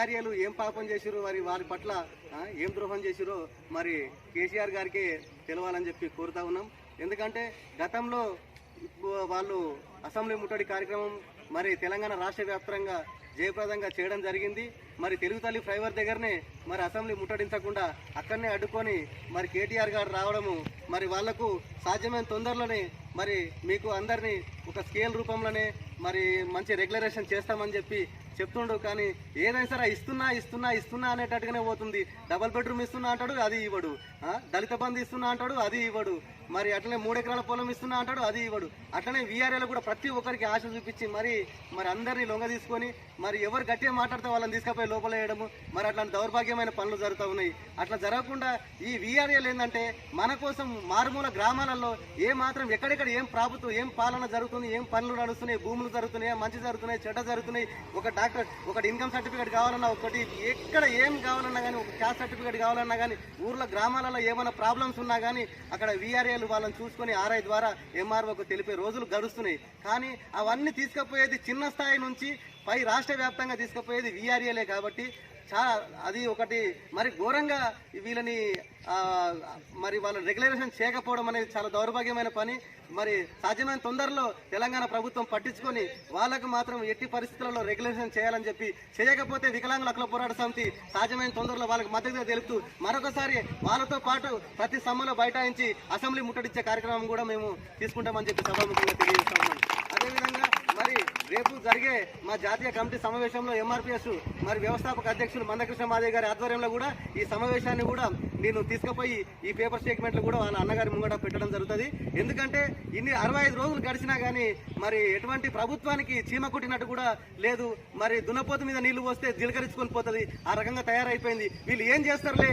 వీఆర్ఏలు ఏం పాపం చేసిరో మరి వారి పట్ల ఏం ద్రోహం చేసిరో మరి కేసీఆర్ గారికి తెలవాలని చెప్పి కోరుతా ఉన్నాం. ఎందుకంటే గతంలో వాళ్ళు అసెంబ్లీ ముట్టడి కార్యక్రమం మరి తెలంగాణ రాష్ట్ర వ్యాప్తంగా జయప్రదంగా చేయడం జరిగింది. మరి తెలుగు తల్లి ఫ్లైఓవర్ దగ్గరనే మరి అసెంబ్లీ ముట్టడించకుండా అక్కడనే అడ్డుకొని మరి కేటీఆర్ గారు రావడము మరి వాళ్లకు సాధ్యమైన తొందరలోనే మరి మీకు అందరినీ ఒక స్కేల్ రూపంలోనే మరి మంచి రెగ్యులరేషన్ చేస్తామని చెప్పి చెప్తుండు. కానీ ఏదైనా సరే ఇస్తున్నా అనేటట్టుగానే పోతుంది. డబల్ బెడ్రూమ్ ఇస్తున్నా అంటాడు, అది ఇవ్వడు. దళిత బంధు ఇస్తున్నా అంటాడు, అది ఇవ్వడు. మరి అట్లనే 3 ఎకరాల పొలం ఇస్తున్నా అంటాడు, అది ఇవ్వడు. అట్లనే వీఆర్ఏలు కూడా ప్రతి ఒక్కరికి ఆశ చూపించి మరి అందరినీ లొంగ తీసుకొని మరి ఎవరు గట్టిగా మాట్లాడితే వాళ్ళని తీసుకుపోయి లోపల వేయడము మరి అట్లాంటి దౌర్భాగ్యమైన పనులు జరుగుతూ ఉన్నాయి. అట్లా జరగకుండా ఈ వీఆర్ఏలు ఏంటంటే మన కోసం మారుమూల గ్రామాలలో మాత్రం ఎక్కడెక్కడ ఏం ప్రభుత్వం ఏం పాలన జరుగుతుంది, ఏం పనులు నడుస్తున్నాయి, భూములు జరుగుతున్నాయి, మంచి జరుగుతున్నాయి, చెడ్డ జరుగుతున్నాయి, ఒక డాక్టర్ ఒకటి ఇన్కమ్ సర్టిఫికేట్ కావాలన్నా, ఒకటి ఎక్కడ ఏం కావాలన్నా కానీ, ఒక క్యాస్ట్ సర్టిఫికేట్ కావాలన్నా కానీ, ఊర్లో గ్రామాలలో ఏమైనా ప్రాబ్లమ్స్ ఉన్నా కానీ అక్కడ వీఆర్ఏలు వాళ్ళని చూసుకొని ఆర్ఐ ద్వారా ఎంఆర్ఓకు తెలిపే రోజులు గడుస్తున్నాయి. కానీ అవన్నీ తీసుకుపోయేది చిన్న స్థాయి నుంచి పై రాష్ట్ర వ్యాప్తంగా తీసుకుపోయేది వీఆర్ఏలే. కాబట్టి అది ఒకటి మరి ఘోరంగా వీళ్ళని మరి వాళ్ళ రెగ్యులేషన్ చేయకపోవడం అనేది చాలా దౌర్భాగ్యమైన పని. మరి సాధ్యమైన తొందరలో తెలంగాణ ప్రభుత్వం పట్టించుకొని వాళ్ళకు మాత్రం ఎట్టి పరిస్థితులలో రెగ్యులేషన్ చేయాలని చెప్పి, చేయకపోతే వికలాంగుల హక్కుల పోరాట సమితి సాధ్యమైన తొందరలో వాళ్ళకి మద్దతుగా తెలుపుతూ మరొకసారి వాళ్ళతో పాటు ప్రతి సమ్మెలో బైఠాయించి అసెంబ్లీ ముట్టడిచ్చే కార్యక్రమం కూడా మేము తీసుకుంటామని చెప్పి సభాముఖంగా తెలియజేస్తాము. అదేవిధంగా మరి రేపు జరిగే మా జాతీయ కమిటీ సమావేశంలో ఎంఆర్పిఎస్ మరి వ్యవస్థాపక అధ్యక్షులు మందకృష్ణ మాదేవ్ గారి ఆధ్వర్యంలో కూడా ఈ సమావేశాన్ని కూడా నేను తీసుకుపోయి ఈ పేపర్ స్టేట్మెంట్లు కూడా వాళ్ళ అన్నగారి ముంగట పెట్టడం జరుగుతుంది. ఎందుకంటే ఇన్ని 65 రోజులు గడిచినా కానీ మరి ఎటువంటి ప్రభుత్వానికి చీమ కుట్టినట్టు కూడా లేదు. మరి దున్నపోతు మీద నీళ్లు పోస్తే జీలకరించుకొని పోతుంది, ఆ రకంగా తయారైపోయింది. వీళ్ళు ఏం చేస్తారులే